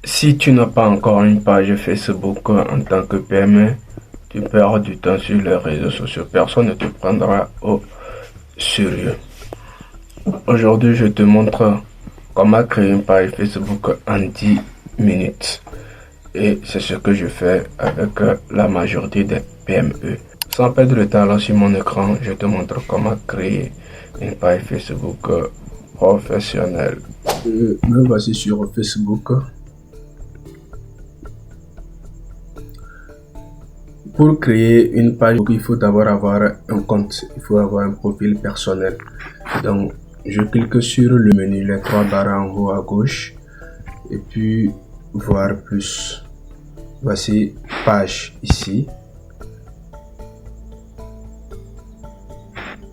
Si tu n'as pas encore une page Facebook en tant que PME, tu perds du temps sur les réseaux sociaux. Personne ne te prendra au sérieux. Aujourd'hui, je te montre comment créer une page Facebook en 10 minutes. Et c'est ce que je fais avec la majorité des PME. Sans perdre de temps là sur mon écran, je te montre comment créer une page Facebook professionnelle. Me voici sur Facebook. Pour créer une page, il faut d'abord avoir un compte, il faut avoir un profil personnel. Donc, je clique sur le menu, les trois barres en haut à gauche, et puis voir plus. Voici page ici.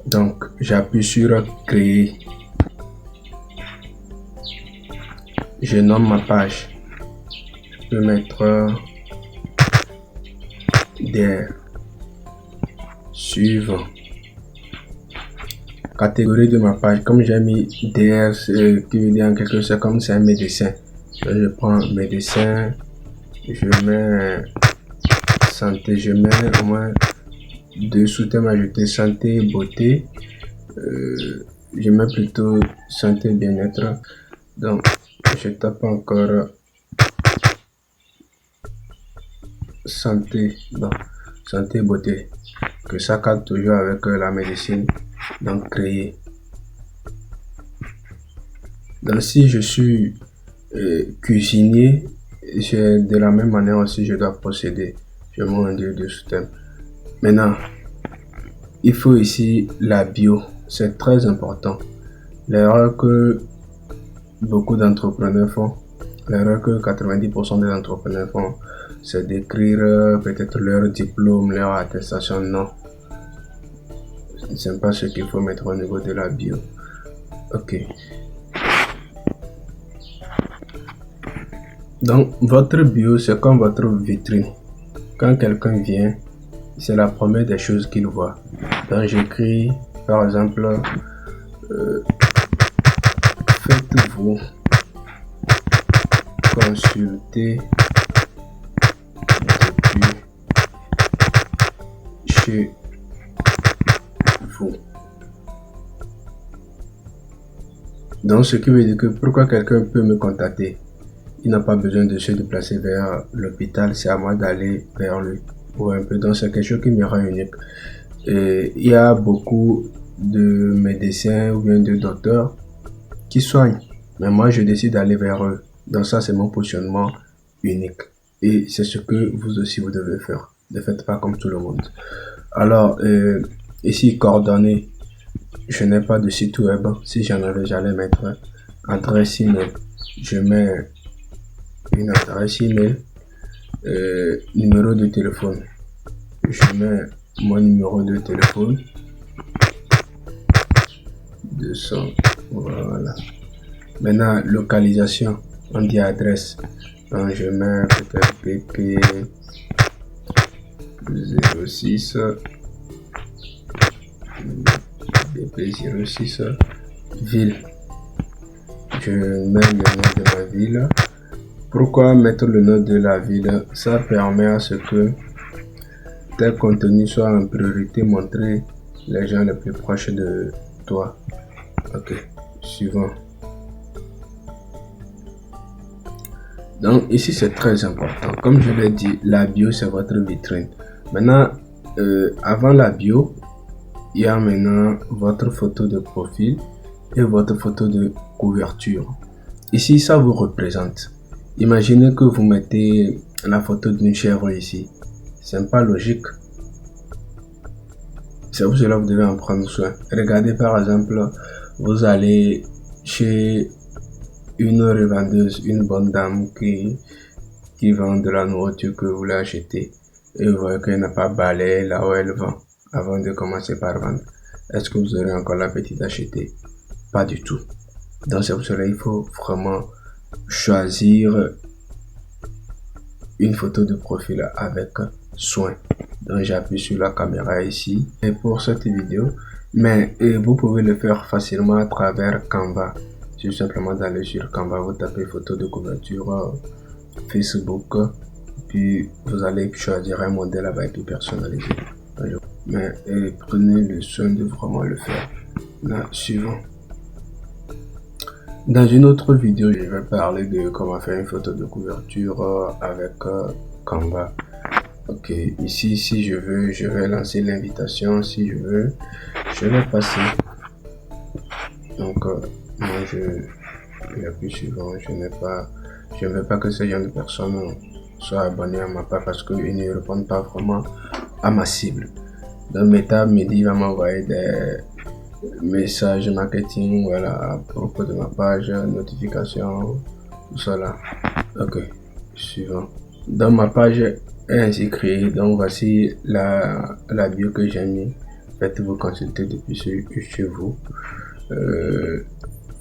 Donc, j'appuie sur créer. Je nomme ma page. Je peux mettre des suivants. Catégorie de ma page, comme j'ai mis DR, qui veut dire en quelque sorte comme c'est un médecin. Je prends médecin, je mets santé, je mets au moins deux sous-thèmes ajoutés, santé, beauté. Je mets plutôt santé, bien-être. Donc, je tape encore santé, bon, santé, beauté, que ça cadre toujours avec la médecine. Donc, créer. Donc, si je suis cuisinier, de la même manière aussi, je dois procéder. Je mets un deux sous-thèmes. Maintenant, il faut ici la bio. C'est très important. L'erreur que beaucoup d'entrepreneurs font, l'erreur que 90% des entrepreneurs font, c'est d'écrire peut-être leur diplôme, leur attestation. Non. Ce n'est pas ce qu'il faut mettre au niveau de la bio. Ok. Donc, votre bio, c'est comme votre vitrine. Quand quelqu'un vient, c'est la première des choses qu'il voit. Donc, j'écris, par exemple, faites-vous consulter depuis chez vous. Donc, ce qui veut dire que pourquoi quelqu'un peut me contacter, il n'a pas besoin de se déplacer vers l'hôpital, c'est à moi d'aller vers lui. Ou un peu, donc c'est quelque chose qui me rend unique. Et il y a beaucoup de médecins ou bien de docteurs qui soignent, mais moi je décide d'aller vers eux. Donc ça, c'est mon positionnement unique. Et c'est ce que vous aussi vous devez faire. Ne faites pas comme tout le monde. Alors, ici, coordonnées. Je n'ai pas de site web. Si j'en avais, j'allais mettre adresse email. Je mets une adresse email, numéro de téléphone. Je mets mon numéro de téléphone. 200. Voilà. Maintenant, localisation. On dit adresse. Donc, je mets peut-être PP 06. BP06 ville. Je mets le nom de ma ville. Pourquoi mettre le nom de la ville? Ça permet à ce que tel contenu soit en priorité montré les gens les plus proches de toi. Ok, suivant. Donc ici c'est très important. Comme je l'ai dit, la bio c'est votre vitrine. Maintenant, avant la bio, il y a maintenant votre photo de profil et votre photo de couverture. Ici, ça vous représente. Imaginez que vous mettez la photo d'une chèvre ici. C'est pas logique. C'est pour cela que vous devez en prendre soin. Regardez par exemple, vous allez chez une revendeuse, une bonne dame qui vend de la nourriture que vous voulez acheter. Et vous voyez qu'elle n'a pas balayé là où elle vend avant de commencer par vendre. Est-ce que vous aurez encore l'appétit d'acheter? Pas du tout. Donc c'est pour cela qu'il faut vraiment choisir une photo de profil avec soin. Donc j'appuie sur la caméra ici et pour cette vidéo, mais vous pouvez le faire facilement à travers Canva. C'est simplement d'aller sur Canva, vous tapez photo de couverture Facebook, puis vous allez choisir un modèle avec tout personnalisé. Mais prenez le soin de vraiment le faire. Là, suivant. Dans une autre vidéo, je vais parler de comment faire une photo de couverture avec Canva. Ok, ici, si je veux, je vais lancer l'invitation. Si je veux, je vais passer. Donc, moi, j'appuie suivant. Je ne veux pas que ce genre de personnes soient abonnées à ma page parce qu'ils ne répondent pas vraiment à ma cible. Donc, Meta me dit, va m'envoyer des messages marketing, voilà, à propos de ma page, notification, tout ça là. Ok, suivant. Dans ma page est ainsi créée, donc voici la bio que j'ai mis. Faites-vous consulter depuis chez vous.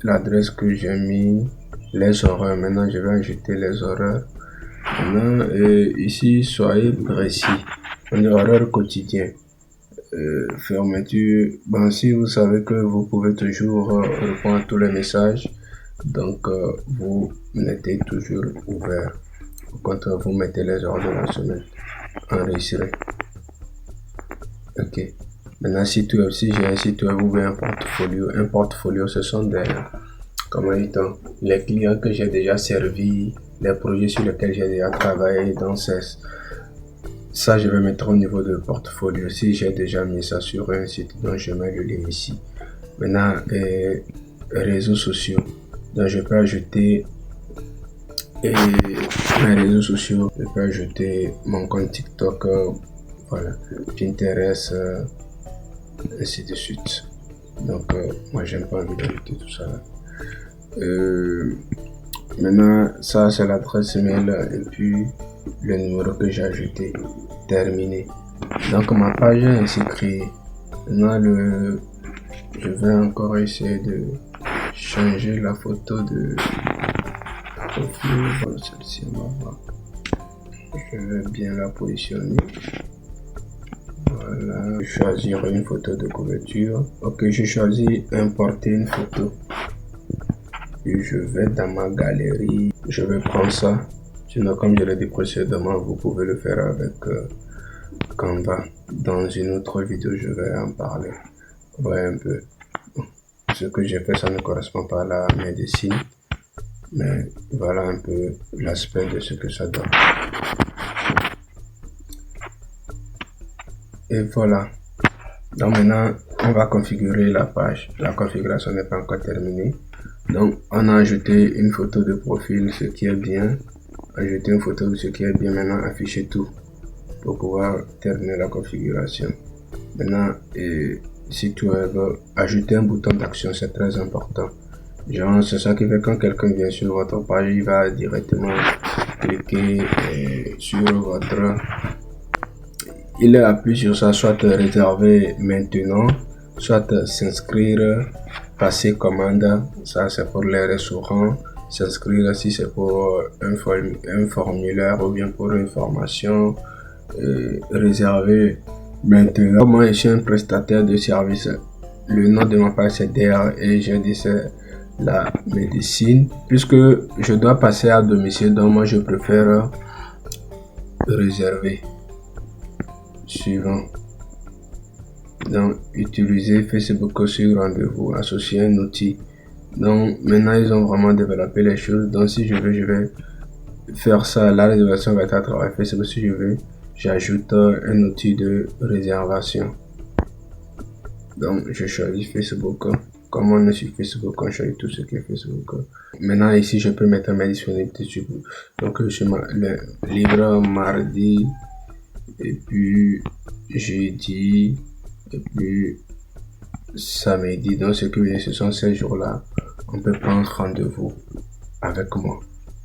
L'adresse que j'ai mis, les horaires. Maintenant, je vais ajouter les horaires. Maintenant, ici, soyez précis. On est horaire quotidien. Fermeture. Bon, si vous savez que vous pouvez toujours répondre à tous les messages, donc vous mettez toujours ouvert. Quand vous mettez les heures de la semaine, enregistré. Ok. Maintenant, site web, si j'ai un site web ou bien un portfolio. Un portfolio, ce sont des, comment dit-on, les clients que j'ai déjà servis, les projets sur lesquels j'ai déjà travaillé dans CES. Ça, je vais mettre au niveau de portfolio. Si j'ai déjà mis ça sur un site, donc je mets le lien ici. Maintenant, réseaux sociaux. Donc, je peux ajouter mes réseaux sociaux. Je peux ajouter mon compte TikTok, voilà, Pinterest, ainsi de suite. Donc, moi, j'aime pas envie d'ajouter tout ça. Maintenant, ça, c'est l'adresse email et puis le numéro que j'ai ajouté. Terminé. Donc, ma page est ainsi créée. Maintenant, je vais encore essayer de changer la photo de profil. Voilà, celle-ci, on va voir. Je vais bien la positionner. Voilà, je vais choisir une photo de couverture. Ok, je choisis importer une photo. Et je vais dans ma galerie. Je vais prendre ça. Sinon, comme je l'ai dit précédemment, vous pouvez le faire avec Canva. Dans une autre vidéo, je vais en parler. Ouais, un peu. Ce que j'ai fait, ça ne correspond pas à la médecine. Mais voilà un peu l'aspect de ce que ça donne. Et voilà. Donc maintenant, on va configurer la page. La configuration n'est pas encore terminée. Donc, on a ajouté une photo de profil, ce qui est bien. Ajouter une photo de ce qui est bien. Maintenant, afficher tout pour pouvoir terminer la configuration. Maintenant, site web, ajouter un bouton d'action, c'est très important. Genre, c'est ça qui fait quand quelqu'un vient sur votre page, il va directement cliquer sur votre... Il appuie sur ça, soit réserver maintenant, soit s'inscrire, passer commande, ça c'est pour les restaurants, s'inscrire si c'est pour un formulaire ou bien pour une formation, réserver maintenant. Moi je suis un prestataire de service, le nom de ma page c'est DR et je dis c'est la médecine. Puisque je dois passer à domicile, donc moi je préfère réserver. Suivant. Donc, utiliser Facebook sur rendez-vous, associer un outil. Donc, maintenant, ils ont vraiment développé les choses. Donc, si je veux, je vais faire ça. La réservation va être à travers Facebook. Si je veux, j'ajoute un outil de réservation. Donc, je choisis Facebook. Comme on est sur Facebook, on choisit tout ce qui est Facebook. Maintenant, ici, je peux mettre mes disponibilités sur vous. Donc, je suis libre mardi. Et puis jeudi, et puis samedi. Donc ce que ce sont ces jours-là, on peut prendre rendez-vous avec moi.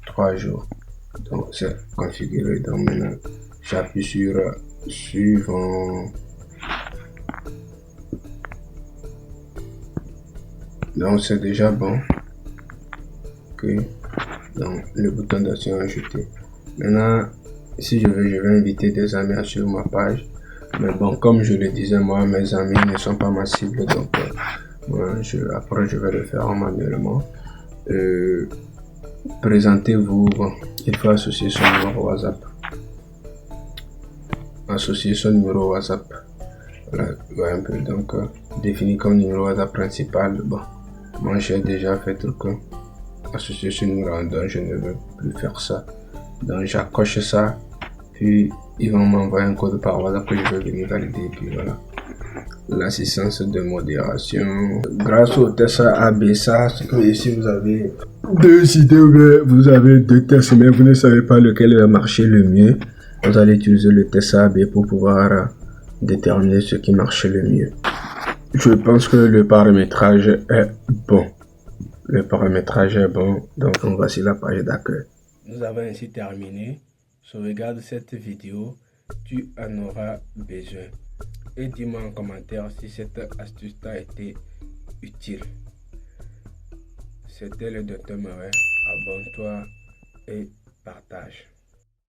3 jours. Donc c'est configuré. Donc maintenant, j'appuie sur suivant. Donc c'est déjà bon. Ok. Donc le bouton d'action ajouté. Maintenant, si je veux, je vais inviter des amis à suivre ma page. Mais bon, comme je le disais, moi, mes amis ne sont pas ma cible. Donc, après, je vais le faire manuellement. Présentez-vous. Bon, il faut associer son numéro WhatsApp. Associer son numéro WhatsApp. Voilà, un peu. Donc, défini comme numéro WhatsApp principal. Bon, moi j'ai déjà fait tout que associer ce numéro, donc je ne veux plus faire ça. Donc, j'accroche ça, puis ils vont m'envoyer un code par WhatsApp que je vais venir valider, puis voilà. L'assistance de modération. Grâce au test ABSA, c'est que ici vous avez deux idées, vous avez deux tests, mais vous ne savez pas lequel va marcher le mieux. Vous allez utiliser le test AB pour pouvoir déterminer ce qui marche le mieux. Je pense que le paramétrage est bon. Le paramétrage est bon, donc voici la page d'accueil. Nous avons ainsi terminé. Sauvegarde cette vidéo, tu en auras besoin. Et dis-moi en commentaire si cette astuce t'a été utile. C'était le Dr Murray. Abonne-toi et partage.